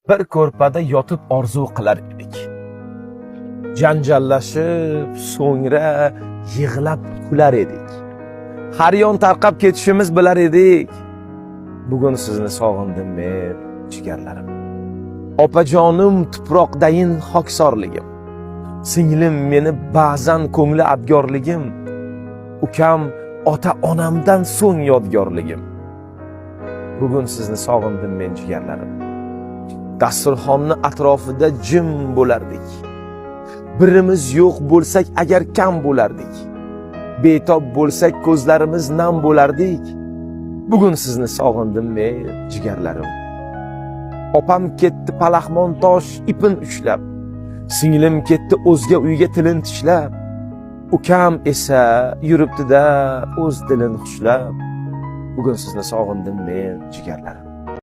bir ko'rpada yotib orzu qilar edik. Janjallashib, so'ngra yig'lab kular edik. Har yon tarqab ketishimiz bilar edik. Bugun sizni sog'indim men, jigarlarim. Opajonim tuproqdayin xoksorligim. Singlim meni ba'zan ko'ngli abgorligim. Ukam ota-onamdan so'ng yodgorligim. Bugun sizni sog'indim men, jigarlarim. Dasturxonni atrofida jim bo'lardik. Birimiz yo'q bo'lsak agar kam bo'lardik. Betob bo'lsak ko'zlarimiz nam bo'lardik. Bugun sizni sog'indim men, jigarlarim. Opam ketdi palaxmon tosh ipin ushlab. Singlim ketdi o'zga uyga tilin tishlab. Ukam esa yuribdi-da o'z dilini xushlab. Bugun sizni sog'indim men, jigarlarim.